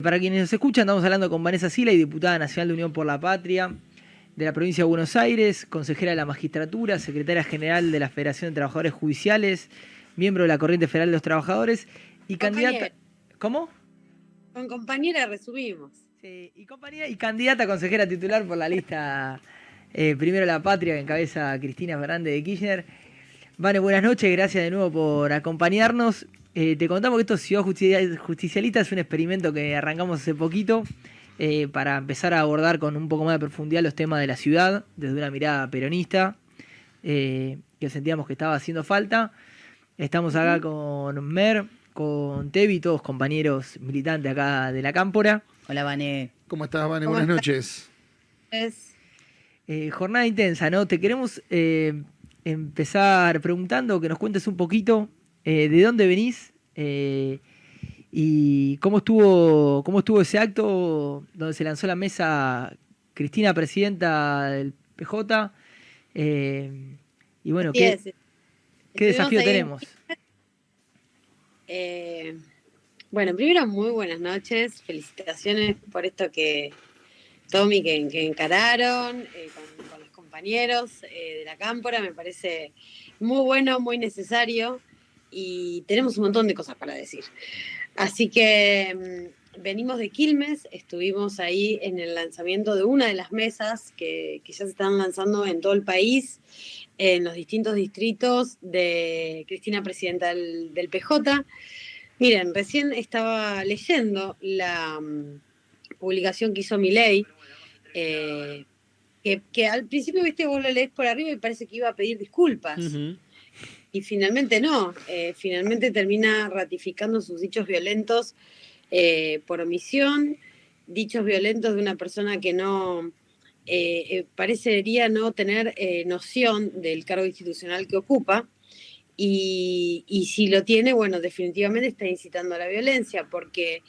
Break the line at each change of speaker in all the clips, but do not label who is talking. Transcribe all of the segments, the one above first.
Para quienes nos escuchan, estamos hablando con Vanessa Sila, diputada nacional de Unión por la Patria, de la provincia de Buenos Aires, consejera de la Magistratura, secretaria general de la Federación de Trabajadores Judiciales, miembro de la Corriente Federal de los Trabajadores y candidata... ¿Cómo?
Con compañera resumimos.
Sí, y candidata a consejera titular por la lista Primero la Patria, que encabeza Cristina Fernández de Kirchner. Vane, buenas noches, gracias de nuevo por acompañarnos. Te contamos que esto Ciudad Justicialista es un experimento que arrancamos hace poquito para empezar a abordar con un poco más de profundidad los temas de la ciudad, desde una mirada peronista, que sentíamos que estaba haciendo falta. Estamos acá con Mer, con Tevi, todos compañeros militantes acá de la Cámpora.
Hola, Vane.
¿Cómo estás, Vane? Buenas noches.
Jornada intensa, ¿no? Te queremos empezar preguntando que nos cuentes un poquito de dónde venís y cómo estuvo ese acto donde se lanzó la mesa Cristina, presidenta del PJ. Y bueno, ¿qué desafío tenemos?
Bueno, primero, muy buenas noches. Felicitaciones por esto que Tommy, que encararon con los compañeros de la Cámpora. Me parece muy bueno, muy necesario y tenemos un montón de cosas para decir. Así que venimos de Quilmes, estuvimos ahí en el lanzamiento de una de las mesas que ya se están lanzando en todo el país, en los distintos distritos de Cristina, presidenta del PJ. Miren, recién estaba leyendo la publicación que hizo Milei, que al principio, viste, vos lo lees por arriba y parece que iba a pedir disculpas. Uh-huh. Y finalmente no, finalmente termina ratificando sus dichos violentos por omisión, dichos violentos de una persona que no parecería no tener noción del cargo institucional que ocupa, y si lo tiene, bueno, definitivamente está incitando a la violencia, porque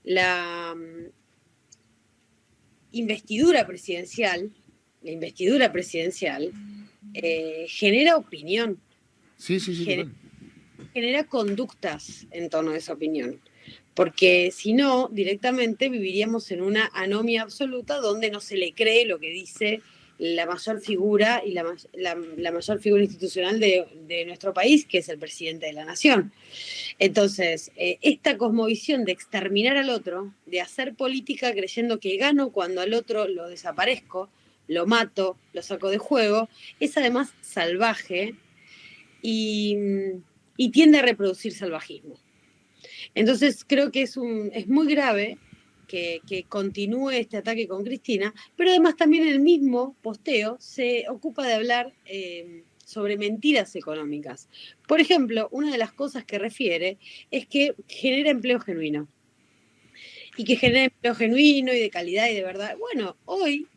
la investidura presidencial genera opinión.
Sí.
Genera conductas en torno a esa opinión. Porque si no, directamente viviríamos en una anomia absoluta donde no se le cree lo que dice la mayor figura y la mayor figura institucional de nuestro país, que es el presidente de la nación. Entonces, esta cosmovisión de exterminar al otro, de hacer política creyendo que gano cuando al otro lo desaparezco, lo mato, lo saco de juego, es además salvaje y tiende a reproducir salvajismo. Entonces creo que es muy grave que continúe este ataque con Cristina, pero además también el mismo posteo se ocupa de hablar sobre mentiras económicas. Por ejemplo, una de las cosas que refiere es que genera empleo genuino. Y que genera empleo genuino y de calidad y de verdad. Bueno, hoy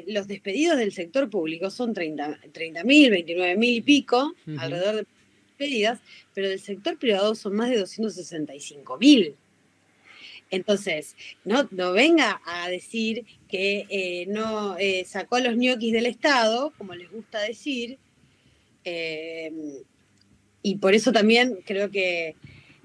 los despedidos del sector público son 30.000, 29.000 y pico, uh-huh, alrededor de despedidas, pero del sector privado son más de 265.000. Entonces, no venga a decir que no sacó a los ñoquis del Estado, como les gusta decir, y por eso también creo que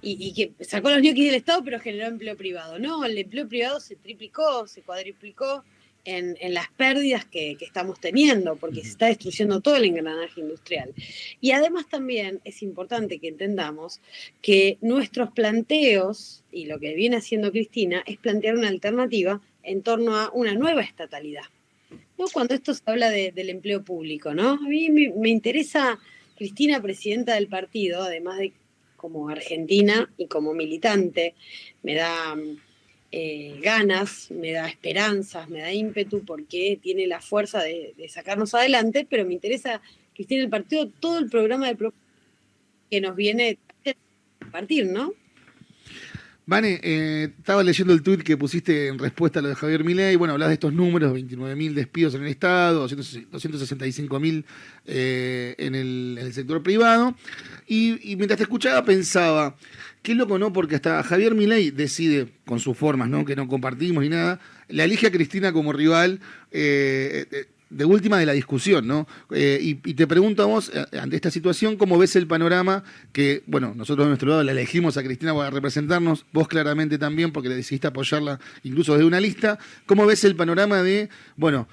y que sacó a los ñoquis del Estado, pero generó empleo privado. No, el empleo privado se triplicó, se cuadriplicó en las pérdidas que estamos teniendo, porque se está destruyendo todo el engranaje industrial. Y además también es importante que entendamos que nuestros planteos, y lo que viene haciendo Cristina, es plantear una alternativa en torno a una nueva estatalidad, ¿no? Cuando esto se habla del empleo público, ¿no? A mí me interesa Cristina, presidenta del partido, además de como argentina y como militante, me da ganas, me da esperanzas, me da ímpetu, porque tiene la fuerza de sacarnos adelante, pero me interesa Cristina el partido, todo el programa de que nos viene a partir, ¿no?
Vane, estaba leyendo el tuit que pusiste en respuesta a lo de Javier Milei. Bueno, hablas de estos números, 29.000 despidos en el Estado, 265.000 en el sector privado. Y mientras te escuchaba pensaba, qué loco, ¿no? Porque hasta Javier Milei decide, con sus formas, ¿no?, que no compartimos ni nada, la elige a Cristina como rival, de última de la discusión, ¿no? Y te pregunto a vos, ante esta situación, ¿cómo ves el panorama? Que, bueno, nosotros de nuestro lado la elegimos a Cristina para representarnos, vos claramente también, porque le decidiste apoyarla incluso desde una lista. ¿Cómo ves el panorama de, bueno,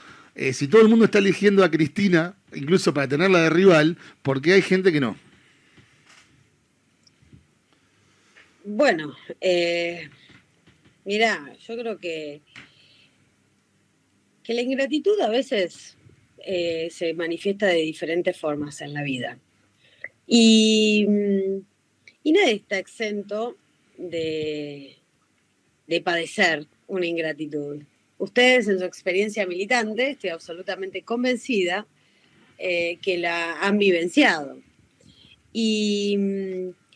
si todo el mundo está eligiendo a Cristina, incluso para tenerla de rival, ¿por qué hay gente que no?
Bueno, mirá, yo creo que la ingratitud a veces se manifiesta de diferentes formas en la vida. Y, y nadie está exento de padecer una ingratitud. Ustedes en su experiencia militante, estoy absolutamente convencida que la han vivenciado. Y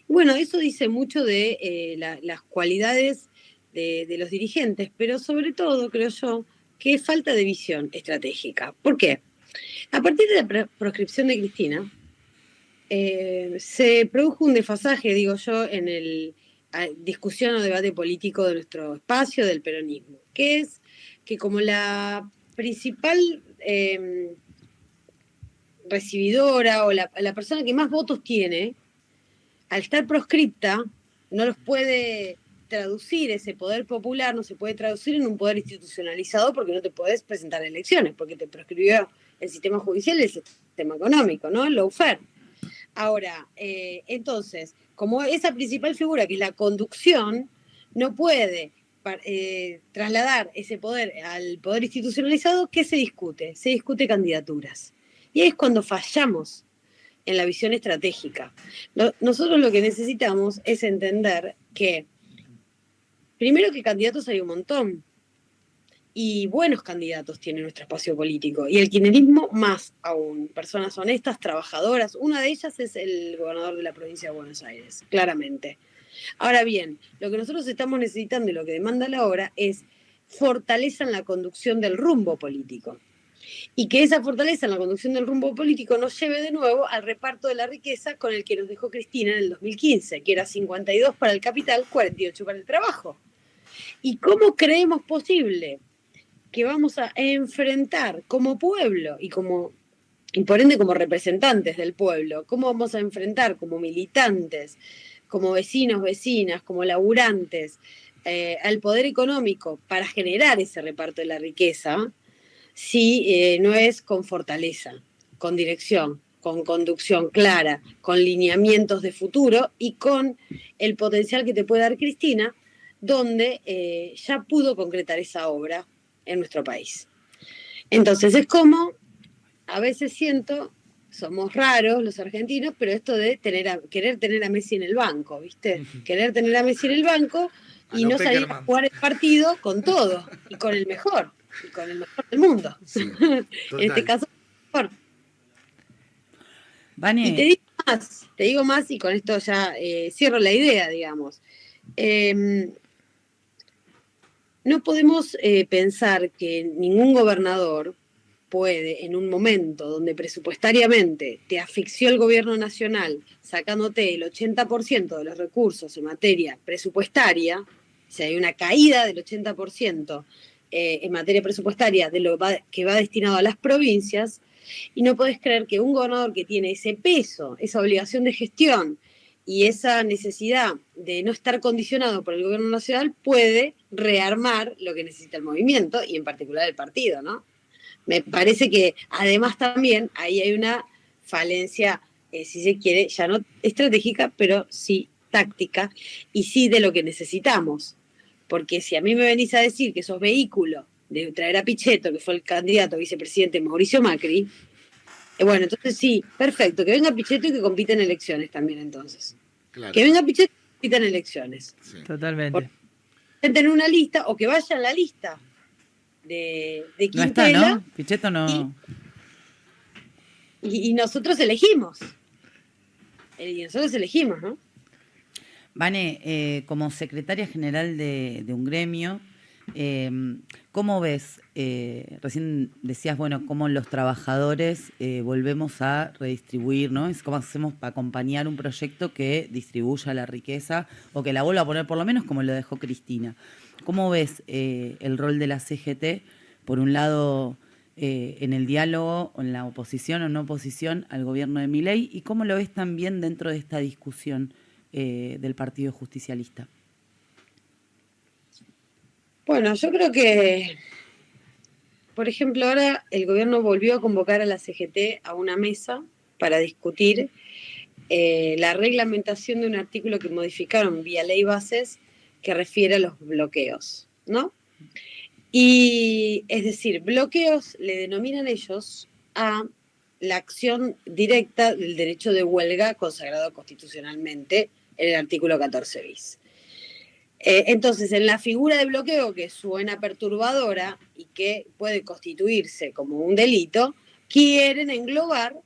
bueno, eso dice mucho de las cualidades de los dirigentes, pero sobre todo, creo yo, que es falta de visión estratégica. ¿Por qué? A partir de la proscripción de Cristina, se produjo un desfasaje, digo yo, en el discusión o debate político de nuestro espacio del peronismo, que es que como la principal recibidora o la persona que más votos tiene, al estar proscripta, no los puede traducir, ese poder popular no se puede traducir en un poder institucionalizado porque no te podés presentar a elecciones, porque te proscribió el sistema judicial y el sistema económico, ¿no? El lawfare. Ahora, entonces, como esa principal figura, que es la conducción, no puede trasladar ese poder al poder institucionalizado, ¿qué se discute? Se discute candidaturas. Y ahí es cuando fallamos en la visión estratégica. Nosotros lo que necesitamos es entender que, primero, que candidatos hay un montón, y buenos candidatos tiene nuestro espacio político, y el kirchnerismo más aún, personas honestas, trabajadoras. Una de ellas es el gobernador de la provincia de Buenos Aires, claramente. Ahora bien, lo que nosotros estamos necesitando y lo que demanda la obra es fortaleza en la conducción del rumbo político. Y que esa fortaleza en la conducción del rumbo político nos lleve de nuevo al reparto de la riqueza con el que nos dejó Cristina en el 2015, que era 52 para el capital, 48 para el trabajo. ¿Y cómo creemos posible que vamos a enfrentar como pueblo y por ende como representantes del pueblo, cómo vamos a enfrentar como militantes, como vecinos, vecinas, como laburantes, al poder económico para generar ese reparto de la riqueza, si no es con fortaleza, con dirección, con conducción clara, con lineamientos de futuro y con el potencial que te puede dar Cristina, donde ya pudo concretar esa obra en nuestro país. Entonces es como, a veces siento, somos raros los argentinos, pero esto de querer tener a Messi en el banco, ¿viste? Querer tener a Messi en el banco y no salir a jugar el partido con todo, y con el mejor del mundo.
Sí,
en este caso, el mejor.
Vane.
Y te digo más, y con esto ya cierro la idea, digamos. No podemos pensar que ningún gobernador puede, en un momento donde presupuestariamente te asfixió el gobierno nacional, sacándote el 80% de los recursos en materia presupuestaria, o sea, hay una caída del 80% en materia presupuestaria de lo que va destinado a las provincias, y no podés creer que un gobernador que tiene ese peso, esa obligación de gestión y esa necesidad de no estar condicionado por el gobierno nacional puede rearmar lo que necesita el movimiento y en particular el partido, ¿no? Me parece que además también ahí hay una falencia, si se quiere, ya no estratégica, pero sí táctica y sí de lo que necesitamos. Porque si a mí me venís a decir que sos vehículo de traer a Pichetto, que fue el candidato a vicepresidente Mauricio Macri, bueno, entonces sí, perfecto, que venga Pichetto y que compita en elecciones también entonces.
Claro.
Que venga Pichetto y que compita en elecciones.
Sí.
Totalmente.
Tener una lista o que vaya en la lista de Quintela.
No está, ¿no? Pichetto no.
Y nosotros elegimos. Y nosotros elegimos, ¿no?
Vane, como secretaria general de un gremio, ¿cómo ves? Recién decías, bueno, cómo los trabajadores volvemos a redistribuir, ¿no? Es cómo hacemos para acompañar un proyecto que distribuya la riqueza o que la vuelva a poner por lo menos como lo dejó Cristina. ¿Cómo ves el rol de la CGT? Por un lado, en el diálogo, en la oposición o no oposición al gobierno de Milei, y cómo lo ves también dentro de esta discusión del Partido Justicialista.
Bueno, yo creo que, por ejemplo, ahora el gobierno volvió a convocar a la CGT a una mesa para discutir la reglamentación de un artículo que modificaron vía ley bases que refiere a los bloqueos, ¿no? Y es decir, bloqueos le denominan ellos a la acción directa del derecho de huelga consagrado constitucionalmente en el artículo 14 bis. Entonces, en la figura de bloqueo, que suena perturbadora y que puede constituirse como un delito, quieren englobar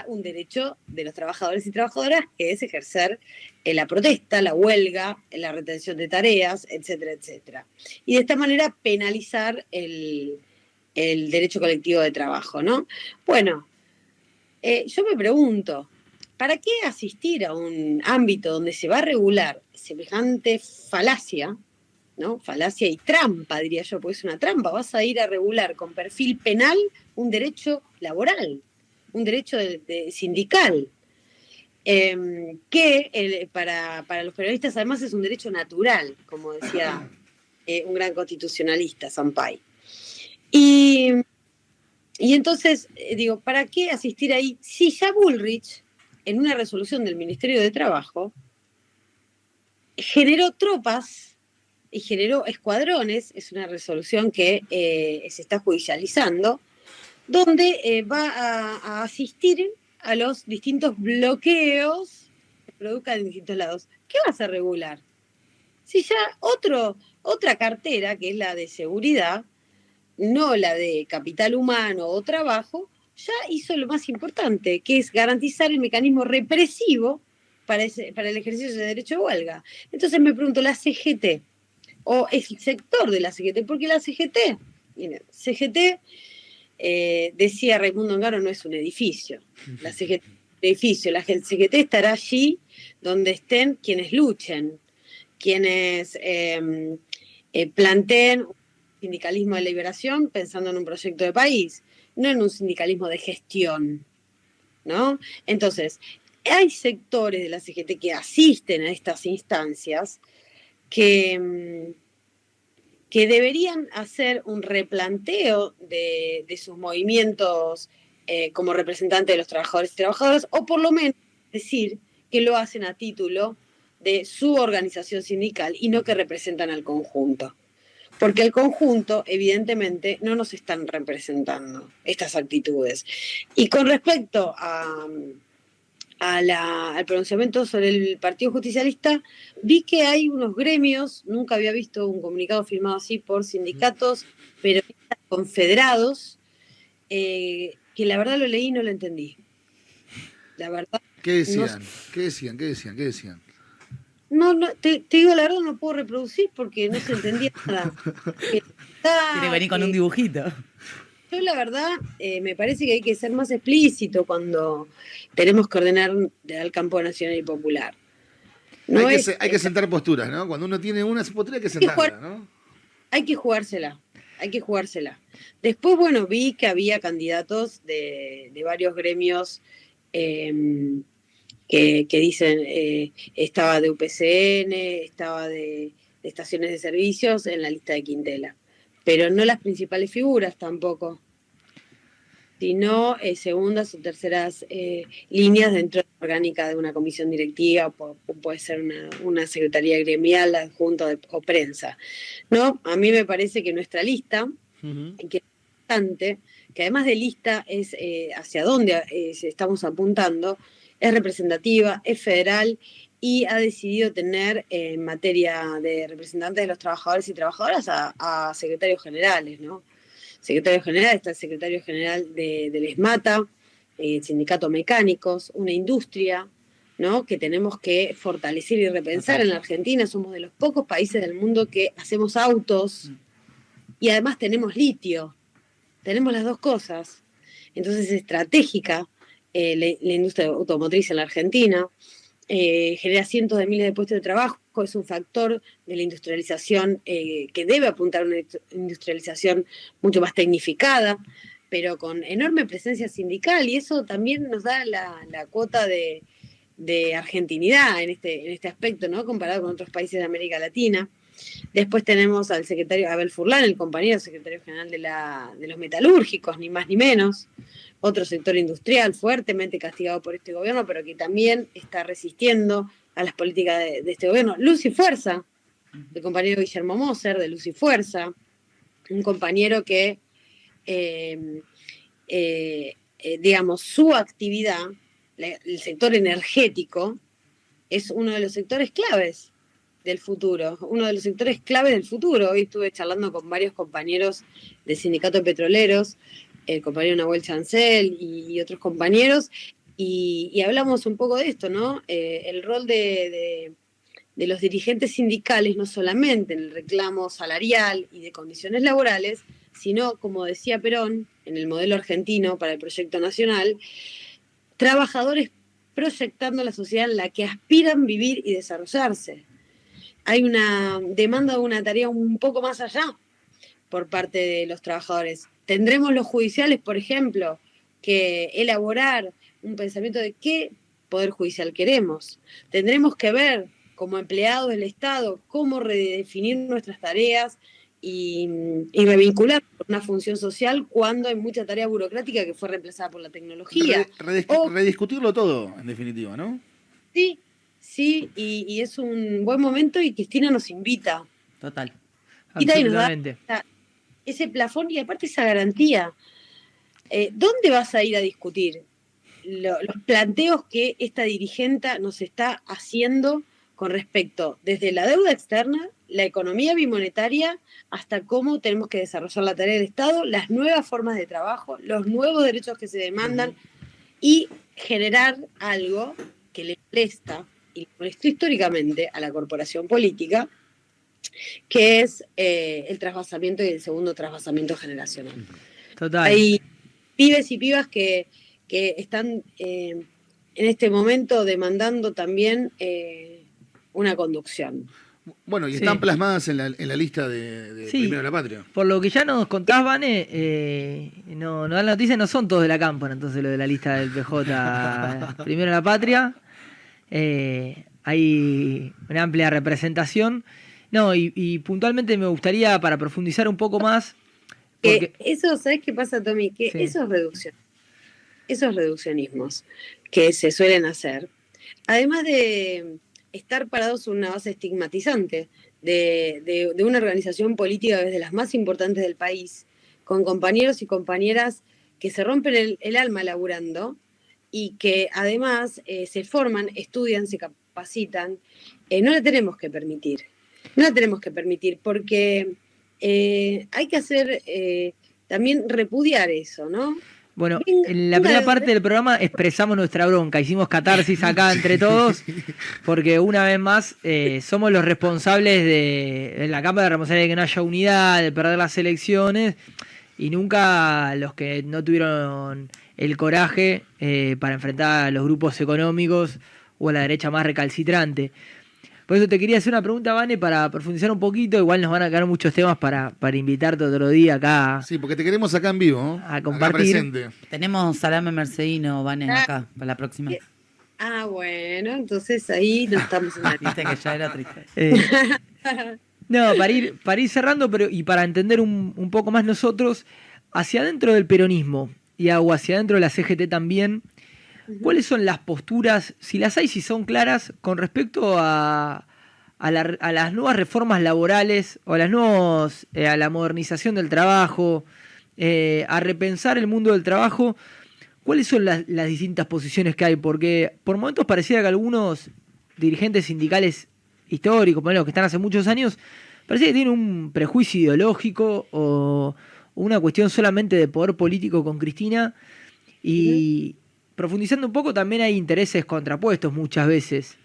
un derecho de los trabajadores y trabajadoras, que es ejercer la protesta, la huelga, la retención de tareas, etcétera, etcétera. Y de esta manera penalizar el derecho colectivo de trabajo, ¿no? Bueno, yo me pregunto, ¿para qué asistir a un ámbito donde se va a regular semejante falacia, ¿no? Falacia y trampa, diría yo, porque es una trampa. Vas a ir a regular con perfil penal un derecho laboral, un derecho sindical, que para los periodistas además es un derecho natural, como decía un gran constitucionalista, Sampay. Y entonces, digo, ¿para qué asistir ahí? Si ya Bullrich, en una resolución del Ministerio de Trabajo, generó tropas y generó escuadrones, es una resolución que se está judicializando, donde va a asistir a los distintos bloqueos que produzcan en distintos lados. ¿Qué vas a regular? Si ya otra cartera, que es la de seguridad, no la de capital humano o trabajo, ya hizo lo más importante, que es garantizar el mecanismo represivo para el ejercicio de derecho de huelga. Entonces me pregunto, la CGT, o el sector de la CGT, porque la CGT, miren, CGT, decía Raimundo Ongaro, no es un edificio. La CGT es un edificio, la CGT estará allí donde estén quienes luchen, quienes planteen un sindicalismo de liberación pensando en un proyecto de país, no en un sindicalismo de gestión, ¿no? Entonces, hay sectores de la CGT que asisten a estas instancias que deberían hacer un replanteo de sus movimientos como representantes de los trabajadores y trabajadoras, o por lo menos decir que lo hacen a título de su organización sindical y no que representan al conjunto. Porque el conjunto, evidentemente, no nos están representando estas actitudes. Y con respecto al pronunciamiento sobre el Partido Justicialista, vi que hay unos gremios, nunca había visto un comunicado firmado así por sindicatos periodistas confederados, que la verdad lo leí y no lo entendí. La verdad.
¿Qué decían?
No,
¿Qué decían? ¿Qué decían? ¿Qué decían?
no te digo la verdad, no puedo reproducir porque no se entendía nada.
Quiere venir con un dibujito.
Yo la verdad me parece que hay que ser más explícito cuando tenemos que ordenar al campo nacional y popular. No
hay que sentar posturas, ¿no? Cuando uno tiene una postura hay que sentarla, ¿no?
Hay que jugársela, hay que jugársela. Después, bueno, vi que había candidatos de varios gremios que dicen, estaba de UPCN, estaba de estaciones de servicios en la lista de Quintela. Pero no las principales figuras tampoco, sino segundas o terceras líneas dentro de la orgánica de una comisión directiva, puede ser una secretaría gremial, adjunta o prensa. ¿No? A mí me parece que nuestra lista, que es importante, que además de lista es hacia dónde estamos apuntando, es representativa, es federal y ha decidido tener en materia de representantes de los trabajadores y trabajadoras a secretarios generales, ¿no? Secretario general, está el secretario general del ESMATA, Sindicato Mecánicos, una industria, ¿no? Que tenemos que fortalecer y repensar. En la Argentina somos de los pocos países del mundo que hacemos autos y además tenemos litio, tenemos las dos cosas. Entonces es estratégica la industria automotriz en la Argentina. Genera cientos de miles de puestos de trabajo, es un factor de la industrialización que debe apuntar a una industrialización mucho más tecnificada, pero con enorme presencia sindical, y eso también nos da la cuota de argentinidad en este aspecto, ¿no? Comparado con otros países de América Latina. Después tenemos al secretario Abel Furlan, el compañero secretario general de los metalúrgicos, ni más ni menos. Otro sector industrial fuertemente castigado por este gobierno, pero que también está resistiendo a las políticas de este gobierno. Luz y Fuerza, el compañero Guillermo Moser, de Luz y Fuerza, un compañero que, digamos, su actividad, el sector energético, es uno de los sectores claves del futuro, uno de los sectores claves del futuro. Hoy estuve charlando con varios compañeros del sindicato de petroleros, el compañero Nahuel Chancel y otros compañeros, y hablamos un poco de esto, ¿no? El rol de los dirigentes sindicales, no solamente en el reclamo salarial y de condiciones laborales, sino, como decía Perón, en el modelo argentino para el proyecto nacional, trabajadores proyectando la sociedad en la que aspiran vivir y desarrollarse. Hay una demanda de una tarea un poco más allá por parte de los trabajadores. Tendremos los judiciales, por ejemplo, que elaborar un pensamiento de qué poder judicial queremos. Tendremos que ver, como empleados del Estado, cómo redefinir nuestras tareas y revincular una función social cuando hay mucha tarea burocrática que fue reemplazada por la tecnología.
Rediscutirlo todo, en definitiva, ¿no?
Sí, y es un buen momento y Cristina nos invita.
Total.
Y nos da ese plafón y aparte esa garantía. ¿Dónde vas a ir a discutir los planteos que esta dirigente nos está haciendo con respecto desde la deuda externa, la economía bimonetaria, hasta cómo tenemos que desarrollar la tarea del Estado, las nuevas formas de trabajo, los nuevos derechos que se demandan y generar algo que le presta, y le prestó históricamente a la corporación política, que es el trasvasamiento y el segundo trasvasamiento generacional.
Total.
Hay pibes y pibas que están en este momento demandando también una conducción.
Bueno, y están plasmadas en la lista de Primero la Patria.
Por lo que ya nos contás, Vane, no dan la noticia, no son todos de la Cámpora, entonces lo de la lista del PJ Primero la Patria. Hay una amplia representación. No, y puntualmente me gustaría, para profundizar un poco más... Porque...
Eso, ¿sabes qué pasa, Tommy? Que esos reduccionismos que se suelen hacer, además de estar parados en una base estigmatizante de una organización política desde las más importantes del país, con compañeros y compañeras que se rompen el alma laburando y que además se forman, estudian, se capacitan, no la tenemos que permitir. No la tenemos que permitir porque hay que hacer también repudiar eso, ¿no?
Bueno, en la primera parte del programa expresamos nuestra bronca, hicimos catarsis acá entre todos, porque una vez más somos los responsables en la Cámara, responsables de que no haya unidad, de perder las elecciones, y nunca los que no tuvieron el coraje para enfrentar a los grupos económicos o a la derecha más recalcitrante. Por eso te quería hacer una pregunta, Vane, para profundizar un poquito. Igual nos van a quedar muchos temas para invitarte otro día acá.
Sí, porque te queremos acá en vivo, ¿no?
A compartir.
Acá presente.
Tenemos salame mercedino, Vane, acá, para la próxima.
Bueno, entonces ahí no estamos en la
Viste que ya era triste.
No, para ir cerrando, pero y para entender un poco más nosotros, hacia adentro del peronismo y hacia adentro de la CGT también, ¿cuáles son las posturas, si las hay, si son claras, con respecto a las nuevas reformas laborales o a la modernización del trabajo, a repensar el mundo del trabajo? ¿Cuáles son las distintas posiciones que hay? Porque por momentos parecía que algunos dirigentes sindicales históricos, por ejemplo, que están hace muchos años, parecía que tienen un prejuicio ideológico o una cuestión solamente de poder político con Cristina. Y profundizando un poco, también hay intereses contrapuestos muchas veces.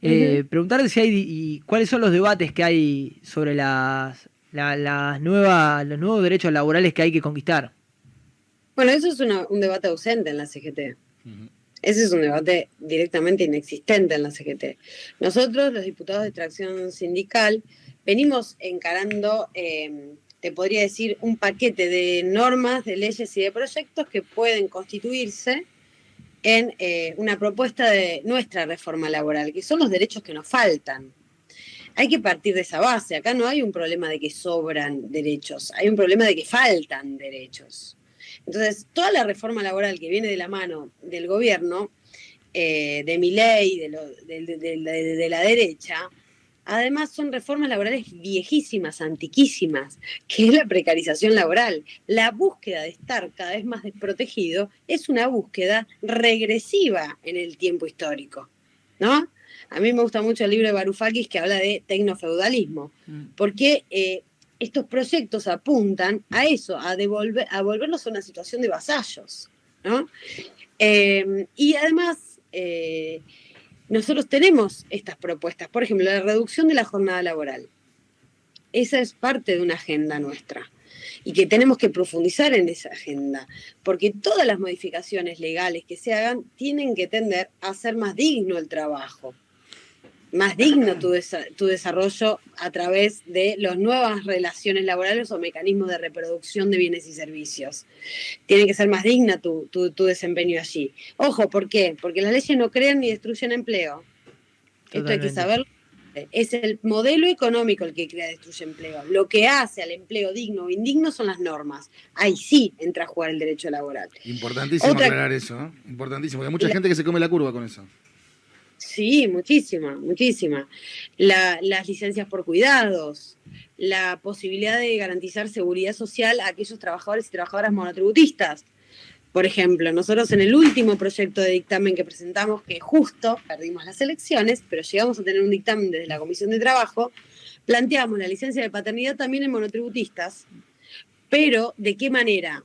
Preguntarte si hay y cuáles son los debates que hay sobre los nuevos derechos laborales que hay que conquistar.
Bueno, eso es un debate ausente en la CGT. Ese es un debate directamente inexistente en la CGT. Nosotros, los diputados de Tracción Sindical, venimos encarando te podría decir, un paquete de normas, de leyes y de proyectos que pueden constituirse en una propuesta de nuestra reforma laboral, que son los derechos que nos faltan. Hay que partir de esa base. Acá no hay un problema de que sobran derechos, hay un problema de que faltan derechos. Entonces, toda la reforma laboral que viene de la mano del gobierno, de Milei, de la derecha, además son reformas laborales viejísimas, antiquísimas, que es la precarización laboral. La búsqueda de estar cada vez más desprotegido es una búsqueda regresiva en el tiempo histórico, ¿no? A mí me gusta mucho el libro de Varoufakis que habla de tecnofeudalismo, porque estos proyectos apuntan a eso, a volvernos a una situación de vasallos, ¿no? Y además, nosotros tenemos estas propuestas, por ejemplo, la reducción de la jornada laboral. Esa es parte de una agenda nuestra y que tenemos que profundizar en esa agenda, porque todas las modificaciones legales que se hagan tienen que tender a hacer más digno el trabajo, más digno tu desarrollo a través de las nuevas relaciones laborales o mecanismos de reproducción de bienes y servicios. Tiene que ser más digna tu desempeño allí. Ojo, ¿por qué? Porque las leyes no crean ni destruyen empleo. Totalmente. Esto hay que saberlo. Es el modelo económico el que crea y destruye empleo. Lo que hace al empleo digno o indigno son las normas. Ahí sí entra a jugar el derecho laboral.
Importantísimo aclarar eso, ¿eh? Importantísimo, porque hay mucha gente que se come la curva con eso.
Sí, muchísima, muchísima. Las licencias por cuidados, la posibilidad de garantizar seguridad social a aquellos trabajadores y trabajadoras monotributistas. Por ejemplo, nosotros en el último proyecto de dictamen que presentamos, que justo perdimos las elecciones, pero llegamos a tener un dictamen desde la Comisión de Trabajo, planteamos la licencia de paternidad también en monotributistas, pero ¿de qué manera?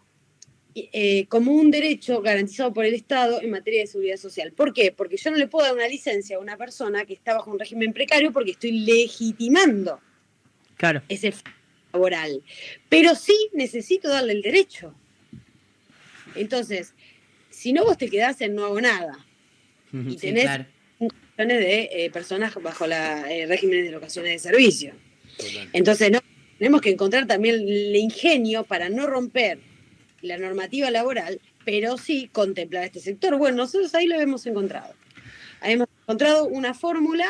Como un derecho garantizado por el Estado en materia de seguridad social. ¿Por qué? Porque yo no le puedo dar una licencia a una persona que está bajo un régimen precario porque estoy legitimando ese laboral. Pero sí necesito darle el derecho. Entonces, si no, vos te quedás en no hago nada. Y tenés millones de personas bajo regímenes de locaciones de servicio. Total. Entonces, tenemos que encontrar también el ingenio para no romper la normativa laboral, pero sí contemplar este sector. Bueno, nosotros ahí lo hemos encontrado. Hemos encontrado una fórmula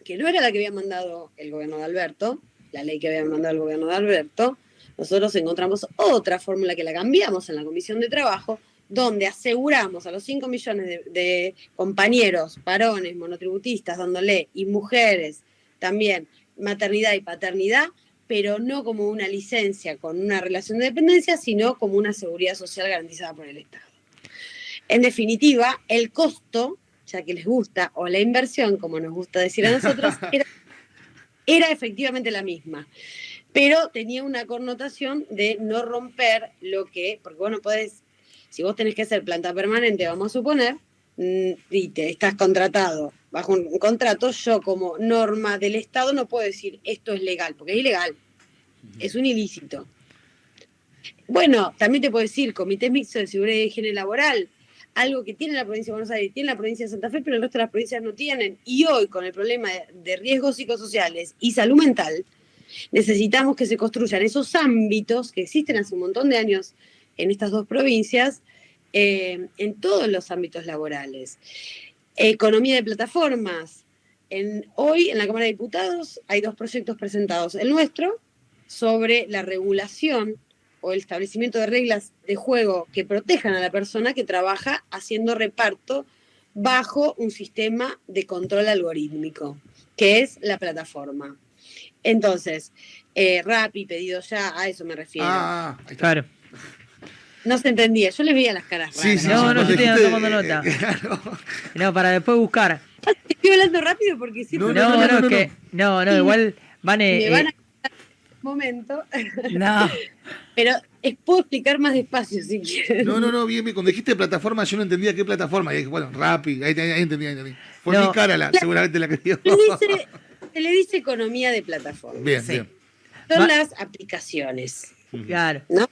que no era la que había mandado el gobierno de Alberto, la ley que había mandado el gobierno de Alberto. Nosotros encontramos otra fórmula que la cambiamos en la Comisión de Trabajo, donde aseguramos a los 5 millones de compañeros, varones, monotributistas, dándole, y mujeres también, maternidad y paternidad, pero no como una licencia con una relación de dependencia, sino como una seguridad social garantizada por el Estado. En definitiva, el costo, ya que les gusta, o la inversión, como nos gusta decir a nosotros, era efectivamente la misma, pero tenía una connotación de no romper lo que, porque vos no podés, si vos tenés que hacer planta permanente, vamos a suponer, y te estás contratado bajo un contrato, yo como norma del Estado no puedo decir esto es legal, porque es ilegal, es un ilícito. Bueno, también te puedo decir comités mixtos de seguridad y higiene laboral, algo que tiene la provincia de Buenos Aires, tiene la provincia de Santa Fe, pero el resto de las provincias no tienen. Y hoy, con el problema de riesgos psicosociales y salud mental, necesitamos que se construyan esos ámbitos que existen hace un montón de años en estas dos provincias, en todos los ámbitos laborales. Economía de plataformas. Hoy en la Cámara de Diputados hay 2 proyectos presentados. El nuestro, sobre la regulación o el establecimiento de reglas de juego que protejan a la persona que trabaja haciendo reparto bajo un sistema de control algorítmico, que es la plataforma. Entonces, Rappi, Pedido Ya, a eso me refiero.
Claro.
No se entendía, yo les veía las caras raras.
Sí, no, yo estoy tomando nota. Claro. No, para después buscar.
Estoy hablando rápido porque siempre...
No, igual, Vane...
Me van a quitar un momento.
No.
Pero puedo explicar más despacio si quieren.
No, bien. Cuando dijiste plataforma, yo no entendía qué plataforma. Y dije, bueno, Rappi, ahí entendí. Fue mi cara seguramente la que dio.
Se le dice economía de plataforma.
Bien.
Son las aplicaciones.
Claro.
¿No?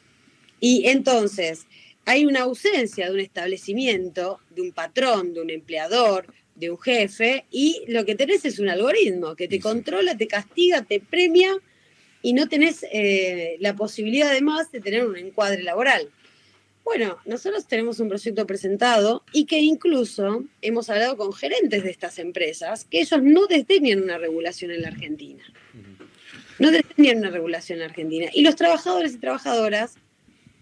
Y entonces, hay una ausencia de un establecimiento, de un patrón, de un empleador, de un jefe, y lo que tenés es un algoritmo que te controla, te castiga, te premia y no tenés la posibilidad además de tener un encuadre laboral. Bueno, nosotros tenemos un proyecto presentado y que incluso hemos hablado con gerentes de estas empresas que ellos no desdeñan una regulación en la Argentina. No desdeñan una regulación en la Argentina. Y los trabajadores y trabajadoras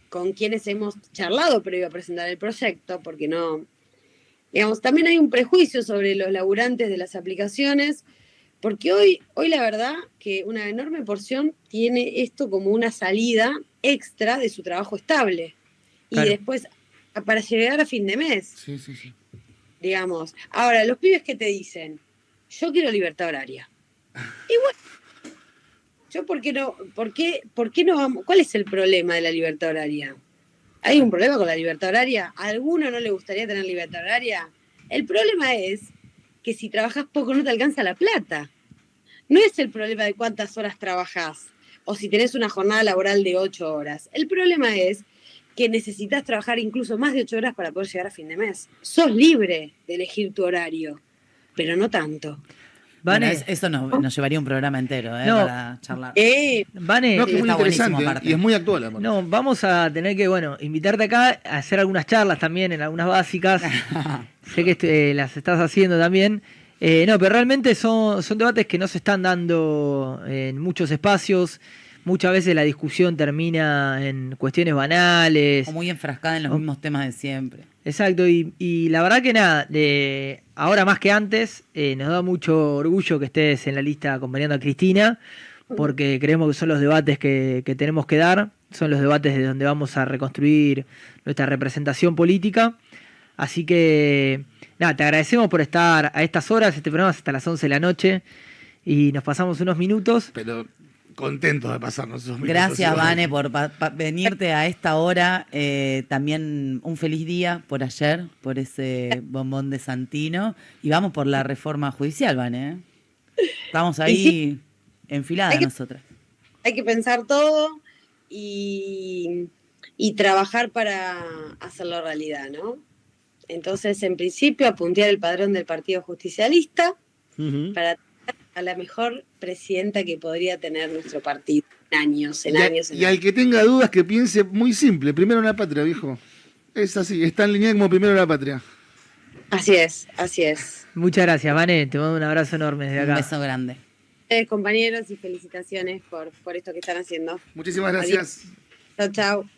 con quienes hemos charlado previo a presentar el proyecto, porque no, digamos, también hay un prejuicio sobre los laburantes de las aplicaciones, porque hoy la verdad que una enorme porción tiene esto como una salida extra de su trabajo estable. Y
Claro.
después, para llegar a fin de mes,
Sí, sí, sí.
digamos. Ahora, los pibes que te dicen, yo quiero libertad horaria. Y bueno, yo por qué no vamos? ¿Cuál es el problema de la libertad horaria? ¿Hay un problema con la libertad horaria? ¿A alguno no le gustaría tener libertad horaria? El problema es que si trabajas poco no te alcanza la plata. No es el problema de cuántas horas trabajás o si tenés una jornada laboral de 8 horas. El problema es que necesitas trabajar incluso más de 8 horas para poder llegar a fin de mes. Sos libre de elegir tu horario, pero no tanto.
Vane,
Bueno, eso nos llevaría un programa entero,
No.
para charlar.
Vane,
No, que es muy
Está buenísimo,
interesante
aparte.
y es muy actual. Aparte.
no, vamos a tener que, bueno, invitarte acá a hacer algunas charlas también, en algunas básicas. Sé que las estás haciendo también. No, pero realmente son debates que no se están dando en muchos espacios. Muchas veces la discusión termina en cuestiones banales.
O muy enfrascada en los mismos temas de siempre.
Exacto, y la verdad que nada, ahora más que antes, nos da mucho orgullo que estés en la lista acompañando a Cristina, porque creemos que son los debates que tenemos que dar, son los debates de donde vamos a reconstruir nuestra representación política. Así que, nada, te agradecemos por estar a estas horas, este programa es hasta las 11 de la noche, y nos pasamos unos minutos.
Pero contentos de pasarnos esos minutos.
Gracias,
igual.
Vane, por venirte a esta hora. También un feliz día por ayer, por ese bombón de Santino. Y vamos por la reforma judicial, Vane. Estamos ahí enfiladas nosotras.
Hay que pensar todo y trabajar para hacerlo realidad, ¿no? Entonces, en principio, apuntear el padrón del Partido Justicialista para a la mejor presidenta que podría tener nuestro partido en años.
Y al que tenga dudas, que piense muy simple. Primero la patria, viejo. Es así, está en línea como primero la patria.
Así es, así es.
Muchas gracias, Vane, te mando un abrazo enorme desde
Un
acá.
beso grande.
Compañeros, y felicitaciones por esto que están haciendo.
Muchísimas gracias.
Chao, chao.